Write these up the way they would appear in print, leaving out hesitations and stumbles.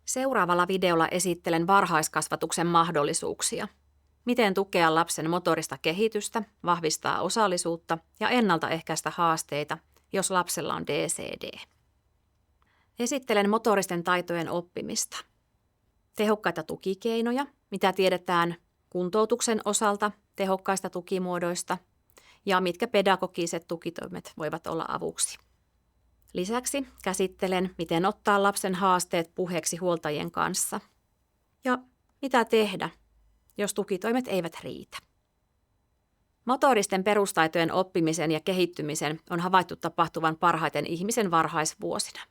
Seuraavalla videolla esittelen varhaiskasvatuksen mahdollisuuksia. Miten tukea lapsen motorista kehitystä, vahvistaa osallisuutta ja ennaltaehkäistä haasteita, jos lapsella on DCD. Esittelen motoristen taitojen oppimista. Tehokkaita tukikeinoja, mitä tiedetään kuntoutuksen osalta tehokkaista tukimuodoista ja mitkä pedagogiset tukitoimet voivat olla avuksi. Lisäksi käsittelen, miten ottaa lapsen haasteet puheeksi huoltajien kanssa ja mitä tehdä, jos tukitoimet eivät riitä. Motoristen perustaitojen oppimisen ja kehittymisen on havaittu tapahtuvan parhaiten ihmisen varhaisvuosina.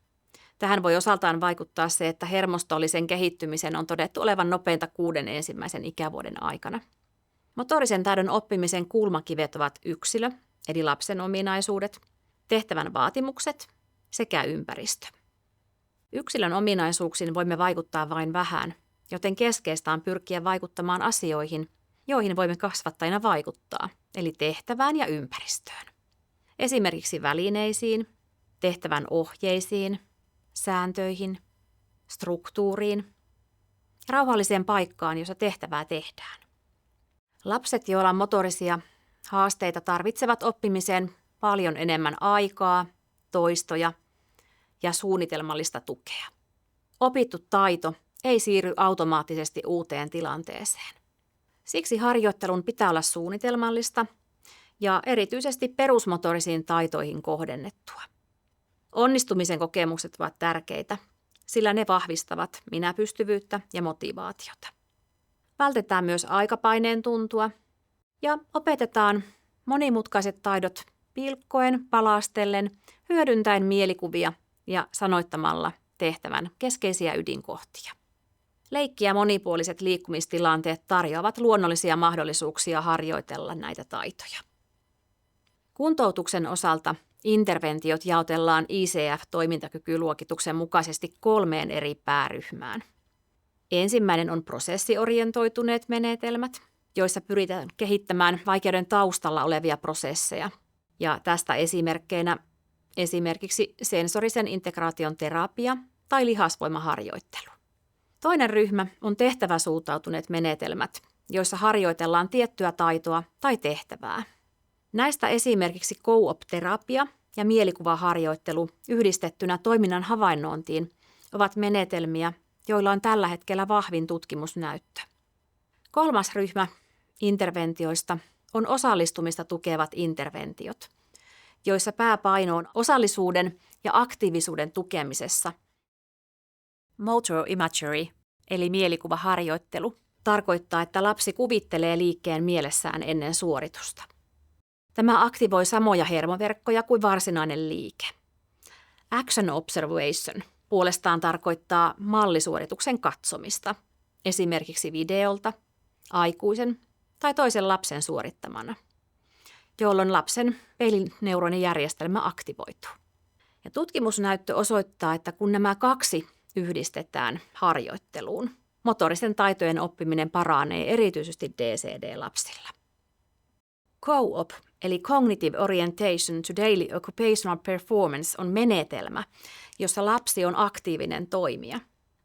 Tähän voi osaltaan vaikuttaa se, että hermostollisen kehittymisen on todettu olevan nopeinta 6 ensimmäisen ikävuoden aikana. Motorisen taidon oppimisen kulmakivet ovat yksilö, eli lapsen ominaisuudet, tehtävän vaatimukset sekä ympäristö. Yksilön ominaisuuksiin voimme vaikuttaa vain vähän, joten keskeistä on pyrkiä vaikuttamaan asioihin, joihin voimme kasvattajina vaikuttaa, eli tehtävään ja ympäristöön. Esimerkiksi välineisiin, tehtävän ohjeisiin, sääntöihin, struktuuriin, rauhalliseen paikkaan, jossa tehtävää tehdään. Lapset, joilla on motorisia haasteita, tarvitsevat oppimiseen paljon enemmän aikaa, toistoja ja suunnitelmallista tukea. Opittu taito ei siirry automaattisesti uuteen tilanteeseen. Siksi harjoittelun pitää olla suunnitelmallista ja erityisesti perusmotorisiin taitoihin kohdennettua. Onnistumisen kokemukset ovat tärkeitä, sillä ne vahvistavat minäpystyvyyttä ja motivaatiota. Vältetään myös aikapaineen tuntua ja opetetaan monimutkaiset taidot pilkkoen, palastellen, hyödyntäen mielikuvia ja sanoittamalla tehtävän keskeisiä ydinkohtia. Leikki ja monipuoliset liikkumistilanteet tarjoavat luonnollisia mahdollisuuksia harjoitella näitä taitoja. Kuntoutuksen osalta interventiot jaotellaan ICF-toimintakykyluokituksen mukaisesti 3 eri pääryhmään. Ensimmäinen on prosessiorientoituneet menetelmät, joissa pyritään kehittämään vaikeuden taustalla olevia prosesseja. Ja tästä esimerkkeinä esimerkiksi sensorisen integraation terapia tai lihasvoimaharjoittelu. Toinen ryhmä on tehtäväsuuntautuneet menetelmät, joissa harjoitellaan tiettyä taitoa tai tehtävää. Näistä esimerkiksi co-op-terapia ja mielikuvaharjoittelu yhdistettynä toiminnan havainnointiin ovat menetelmiä, joilla on tällä hetkellä vahvin tutkimusnäyttö. Kolmas ryhmä interventioista on osallistumista tukevat interventiot, joissa pääpaino on osallisuuden ja aktiivisuuden tukemisessa. Motor imagery, eli mielikuvaharjoittelu, tarkoittaa, että lapsi kuvittelee liikkeen mielessään ennen suoritusta. Tämä aktivoi samoja hermoverkkoja kuin varsinainen liike. Action observation puolestaan tarkoittaa mallisuorituksen katsomista, esimerkiksi videolta, aikuisen tai toisen lapsen suorittamana, jolloin lapsen pelineuronijärjestelmä aktivoituu. Ja tutkimusnäyttö osoittaa, että kun nämä 2 yhdistetään harjoitteluun, motoristen taitojen oppiminen paranee erityisesti DCD-lapsilla. Co-op, eli Cognitive Orientation to Daily Occupational Performance, on menetelmä, jossa lapsi on aktiivinen toimija.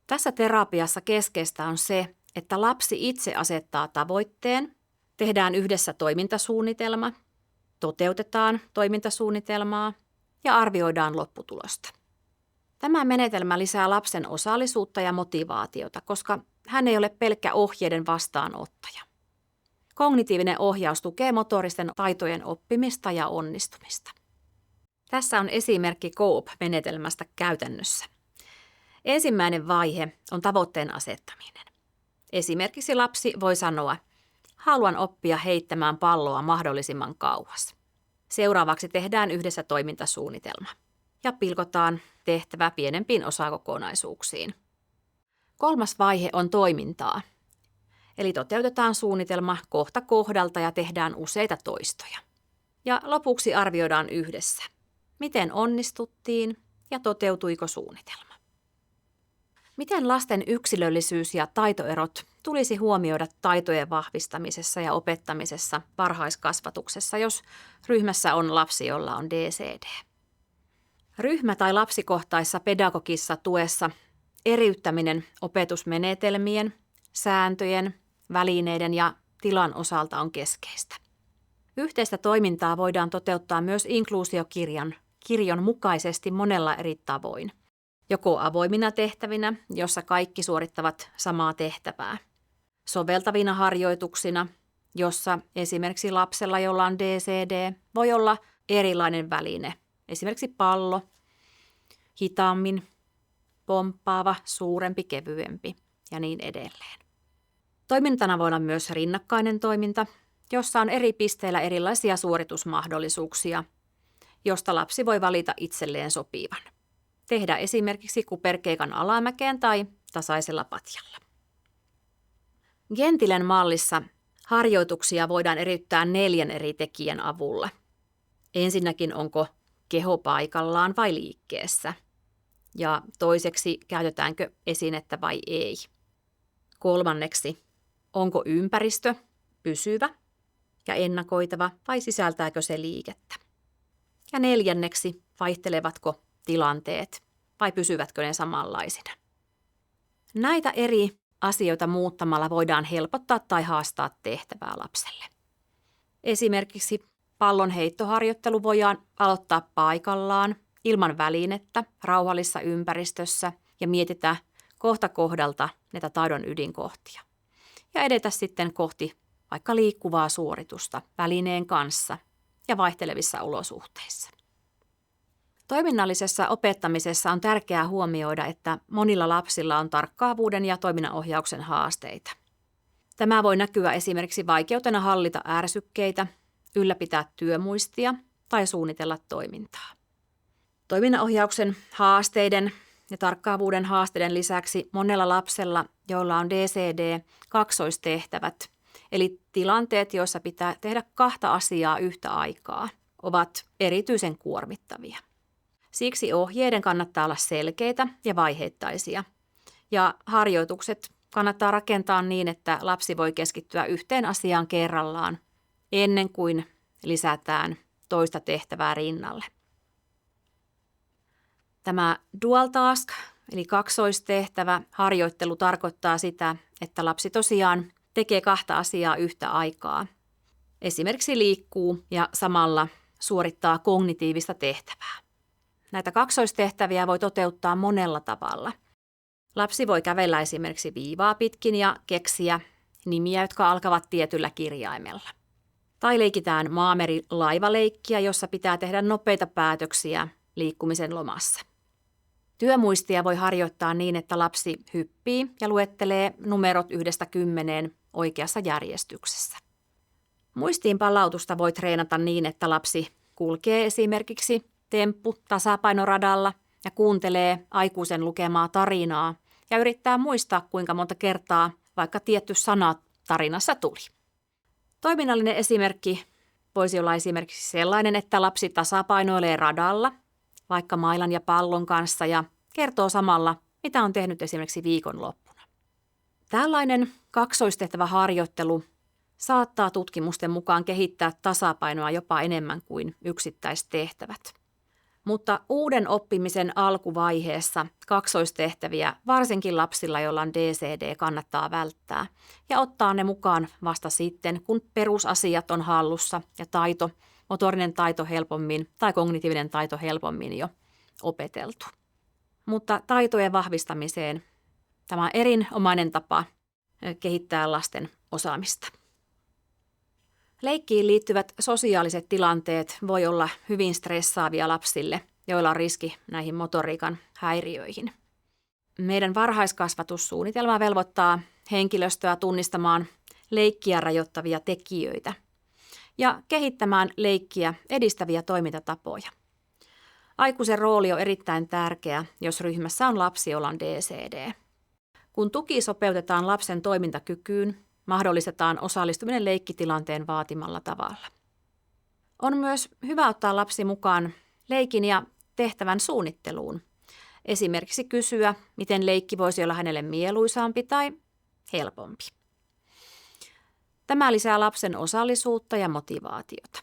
Tässä terapiassa keskeistä on se, että lapsi itse asettaa tavoitteen, tehdään yhdessä toimintasuunnitelma, toteutetaan toimintasuunnitelmaa ja arvioidaan lopputulosta. Tämä menetelmä lisää lapsen osallisuutta ja motivaatiota, koska hän ei ole pelkkä ohjeiden vastaanottaja. Kognitiivinen ohjaus tukee motoristen taitojen oppimista ja onnistumista. Tässä on esimerkki co-op-menetelmästä käytännössä. Ensimmäinen vaihe on tavoitteen asettaminen. Esimerkiksi lapsi voi sanoa, haluan oppia heittämään palloa mahdollisimman kauas. Seuraavaksi tehdään yhdessä toimintasuunnitelma ja pilkotaan tehtävä pienempiin osakokonaisuuksiin. Kolmas vaihe on toimintaa. Eli toteutetaan suunnitelma kohta kohdalta ja tehdään useita toistoja. Ja lopuksi arvioidaan yhdessä, miten onnistuttiin ja toteutuiko suunnitelma. Miten lasten yksilöllisyys ja taitoerot tulisi huomioida taitojen vahvistamisessa ja opettamisessa varhaiskasvatuksessa, jos ryhmässä on lapsi, jolla on DCD? Ryhmä- tai lapsikohtaisessa pedagogisessa tuessa eriyttäminen opetusmenetelmien, sääntöjen, välineiden ja tilan osalta on keskeistä. Yhteistä toimintaa voidaan toteuttaa myös inkluusiokirjon mukaisesti monella eri tavoin. Joko avoimina tehtävinä, jossa kaikki suorittavat samaa tehtävää. Soveltavina harjoituksina, jossa esimerkiksi lapsella, jolla on DCD, voi olla erilainen väline. Esimerkiksi pallo, hitaammin, pomppaava, suurempi, kevyempi ja niin edelleen. Toimintana voi olla myös rinnakkainen toiminta, jossa on eri pisteillä erilaisia suoritusmahdollisuuksia, josta lapsi voi valita itselleen sopivan. Tehdä esimerkiksi kuperkeikan alamäkeen tai tasaisella patjalla. Gentilen mallissa harjoituksia voidaan eriyttää 4 eri tekijän avulla. Ensinnäkin onko keho paikallaan vai liikkeessä. Ja toiseksi käytetäänkö esinettä vai ei. Kolmanneksi, onko ympäristö pysyvä ja ennakoitava vai sisältääkö se liikettä. Ja neljänneksi, vaihtelevatko tilanteet vai pysyvätkö ne samanlaisina. Näitä eri asioita muuttamalla voidaan helpottaa tai haastaa tehtävää lapselle. Esimerkiksi pallon heittoharjoittelu voidaan aloittaa paikallaan ilman välinettä rauhallisessa ympäristössä ja mietitä kohta kohdalta näitä taidon ydinkohtia. Ja edetä sitten kohti vaikka liikkuvaa suoritusta välineen kanssa ja vaihtelevissa olosuhteissa. Toiminnallisessa opettamisessa on tärkeää huomioida, että monilla lapsilla on tarkkaavuuden ja toiminnanohjauksen haasteita. Tämä voi näkyä esimerkiksi vaikeutena hallita ärsykkeitä, ylläpitää työmuistia tai suunnitella toimintaa. Toiminnanohjauksen haasteiden ja tarkkaavuuden haasteiden lisäksi monella lapsella, joilla on DCD, kaksoistehtävät, eli tilanteet, joissa pitää tehdä 2 asiaa yhtä aikaa, ovat erityisen kuormittavia. Siksi ohjeiden kannattaa olla selkeitä ja vaiheittaisia. Ja harjoitukset kannattaa rakentaa niin, että lapsi voi keskittyä yhteen asiaan kerrallaan ennen kuin lisätään toista tehtävää rinnalle. Tämä dual task, eli kaksoistehtävä harjoittelu tarkoittaa sitä, että lapsi tosiaan tekee 2 asiaa yhtä aikaa. Esimerkiksi liikkuu ja samalla suorittaa kognitiivista tehtävää. Näitä kaksoistehtäviä voi toteuttaa monella tavalla. Lapsi voi kävellä esimerkiksi viivaa pitkin ja keksiä nimiä, jotka alkavat tietyllä kirjaimella. Tai leikitään maameri-laivaleikkiä, jossa pitää tehdä nopeita päätöksiä liikkumisen lomassa. Työmuistia voi harjoittaa niin, että lapsi hyppii ja luettelee numerot 1–10 oikeassa järjestyksessä. Muistiin palautusta voi treenata niin, että lapsi kulkee esimerkiksi temppu-tasapainoradalla ja kuuntelee aikuisen lukemaa tarinaa ja yrittää muistaa, kuinka monta kertaa vaikka tietty sana tarinassa tuli. Toiminnallinen esimerkki voisi olla esimerkiksi sellainen, että lapsi tasapainoilee radalla, vaikka mailan ja pallon kanssa ja kertoo samalla, mitä on tehnyt esimerkiksi viikonloppuna. Tällainen kaksoistehtävä harjoittelu saattaa tutkimusten mukaan kehittää tasapainoa jopa enemmän kuin yksittäistehtävät. Mutta uuden oppimisen alkuvaiheessa kaksoistehtäviä, varsinkin lapsilla, joilla on DCD, kannattaa välttää ja ottaa ne mukaan vasta sitten, kun perusasiat on hallussa ja motorinen taito helpommin tai kognitiivinen taito helpommin jo opeteltu. Mutta taitojen vahvistamiseen tämä on erinomainen tapa kehittää lasten osaamista. Leikkiin liittyvät sosiaaliset tilanteet voi olla hyvin stressaavia lapsille, joilla on riski näihin motoriikan häiriöihin. Meidän varhaiskasvatussuunnitelma velvoittaa henkilöstöä tunnistamaan leikkiä rajoittavia tekijöitä ja kehittämään leikkiä edistäviä toimintatapoja. Aikuisen rooli on erittäin tärkeä, jos ryhmässä on lapsi, jolla on DCD. Kun tuki sopeutetaan lapsen toimintakykyyn, mahdollistetaan osallistuminen leikkitilanteen vaatimalla tavalla. On myös hyvä ottaa lapsi mukaan leikin ja tehtävän suunnitteluun. Esimerkiksi kysyä, miten leikki voisi olla hänelle mieluisaampi tai helpompi. Tämä lisää lapsen osallisuutta ja motivaatiota.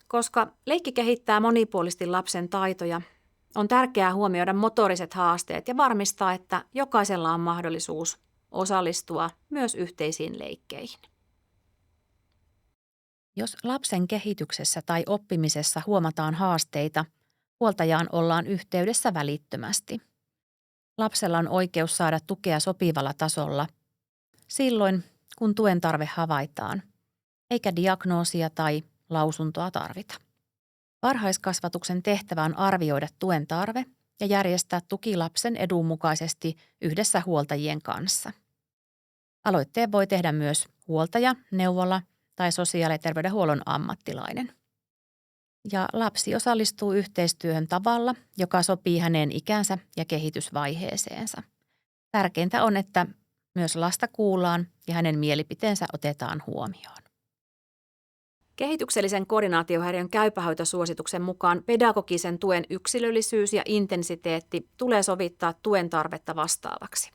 Koska leikki kehittää monipuolisesti lapsen taitoja, on tärkeää huomioida motoriset haasteet ja varmistaa, että jokaisella on mahdollisuus osallistua myös yhteisiin leikkeihin. Jos lapsen kehityksessä tai oppimisessa huomataan haasteita, huoltajaan ollaan yhteydessä välittömästi. Lapsella on oikeus saada tukea sopivalla tasolla silloin, kun tuen tarve havaitaan, eikä diagnoosia tai lausuntoa tarvita. Varhaiskasvatuksen tehtävä on arvioida tuen tarve ja järjestää tuki lapsen edun mukaisesti yhdessä huoltajien kanssa. Aloitteen voi tehdä myös huoltaja, neuvola tai sosiaali- ja terveydenhuollon ammattilainen. Ja lapsi osallistuu yhteistyöhön tavalla, joka sopii hänen ikänsä ja kehitysvaiheeseensa. Tärkeintä on, että myös lasta kuullaan ja hänen mielipiteensä otetaan huomioon. Kehityksellisen koordinaatiohäiriön käypähoitosuosituksen mukaan pedagogisen tuen yksilöllisyys ja intensiteetti tulee sovittaa tuen tarvetta vastaavaksi.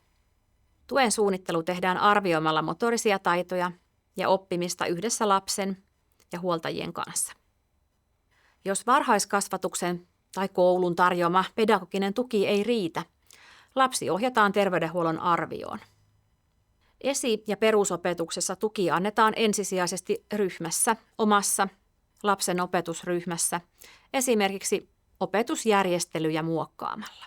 Tuen suunnittelu tehdään arvioimalla motorisia taitoja ja oppimista yhdessä lapsen ja huoltajien kanssa. Jos varhaiskasvatuksen tai koulun tarjoama pedagoginen tuki ei riitä, lapsi ohjataan terveydenhuollon arvioon. Esi- ja perusopetuksessa tuki annetaan ensisijaisesti ryhmässä, omassa lapsen opetusryhmässä, esimerkiksi opetusjärjestelyjä muokkaamalla.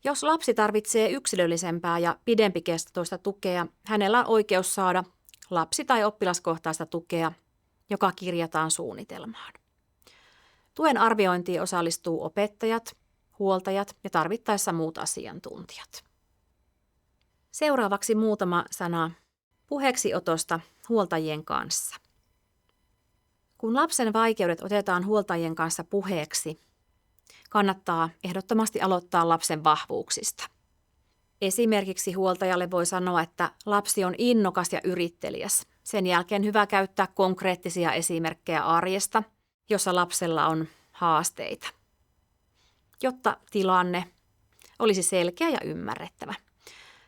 Jos lapsi tarvitsee yksilöllisempää ja pidempikestoista tukea, hänellä on oikeus saada lapsi- tai oppilaskohtaista tukea, joka kirjataan suunnitelmaan. Tuen arviointiin osallistuu opettajat, huoltajat ja tarvittaessa muut asiantuntijat. Seuraavaksi muutama sana puheeksiotosta huoltajien kanssa. Kun lapsen vaikeudet otetaan huoltajien kanssa puheeksi, kannattaa ehdottomasti aloittaa lapsen vahvuuksista. Esimerkiksi huoltajalle voi sanoa, että lapsi on innokas ja yritteliäs. Sen jälkeen hyvä käyttää konkreettisia esimerkkejä arjesta, jossa lapsella on haasteita, jotta tilanne olisi selkeä ja ymmärrettävä.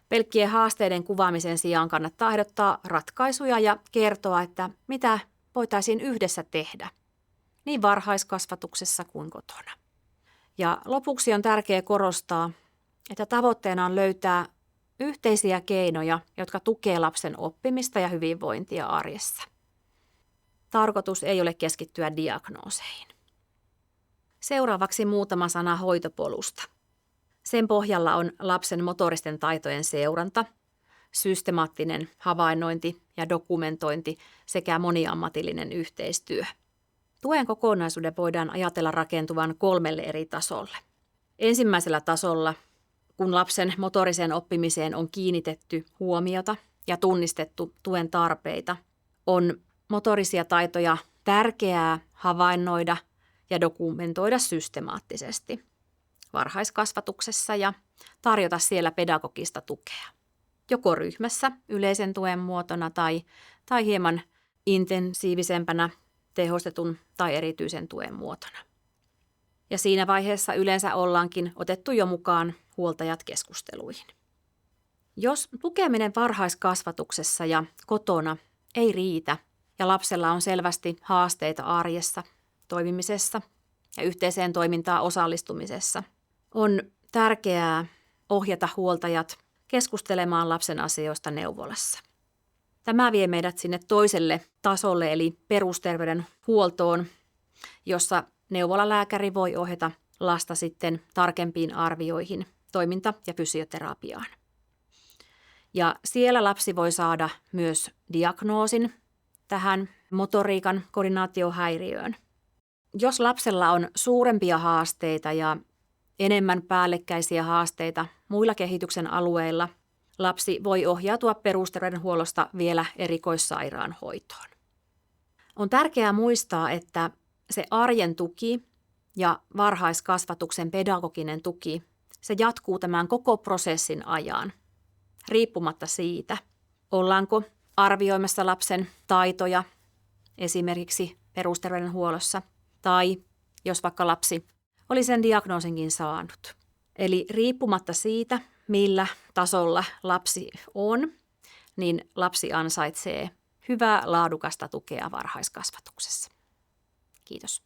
Pelkkien haasteiden kuvaamisen sijaan kannattaa ehdottaa ratkaisuja ja kertoa, että mitä voitaisiin yhdessä tehdä, niin varhaiskasvatuksessa kuin kotona. Ja lopuksi on tärkeää korostaa, että tavoitteena on löytää yhteisiä keinoja, jotka tukevat lapsen oppimista ja hyvinvointia arjessa. Tarkoitus ei ole keskittyä diagnooseihin. Seuraavaksi muutama sana hoitopolusta. Sen pohjalla on lapsen motoristen taitojen seuranta, systemaattinen havainnointi ja dokumentointi sekä moniammatillinen yhteistyö. Tuen kokonaisuuden voidaan ajatella rakentuvan 3 eri tasolle. Ensimmäisellä tasolla, kun lapsen motoriseen oppimiseen on kiinnitetty huomiota ja tunnistettu tuen tarpeita, on motorisia taitoja tärkeää havainnoida ja dokumentoida systemaattisesti varhaiskasvatuksessa ja tarjota siellä pedagogista tukea. Joko ryhmässä yleisen tuen muotona tai hieman intensiivisempänä tehostetun tai erityisen tuen muotona. Ja siinä vaiheessa yleensä ollaankin otettu jo mukaan huoltajat keskusteluihin. Jos tukeminen varhaiskasvatuksessa ja kotona ei riitä ja lapsella on selvästi haasteita arjessa, toimimisessa ja yhteiseen toimintaan osallistumisessa, on tärkeää ohjata huoltajat keskustelemaan lapsen asioista neuvolassa. Tämä vie meidät sinne toiselle tasolle eli perusterveydenhuoltoon, jossa neuvolalääkäri voi ohjata lasta sitten tarkempiin arvioihin, toiminta- ja fysioterapiaan. Ja siellä lapsi voi saada myös diagnoosin tähän motoriikan koordinaatiohäiriöön. Jos lapsella on suurempia haasteita ja enemmän päällekkäisiä haasteita muilla kehityksen alueilla, lapsi voi ohjautua perusterveydenhuollosta vielä erikoissairaanhoitoon. On tärkeää muistaa, että se arjen tuki ja varhaiskasvatuksen pedagoginen tuki, se jatkuu tämän koko prosessin ajan, riippumatta siitä, ollaanko arvioimassa lapsen taitoja esimerkiksi perusterveydenhuollossa tai jos vaikka lapsi oli sen diagnoosinkin saanut. Eli riippumatta siitä, millä tasolla lapsi on, niin lapsi ansaitsee hyvää laadukasta tukea varhaiskasvatuksessa. Kiitos.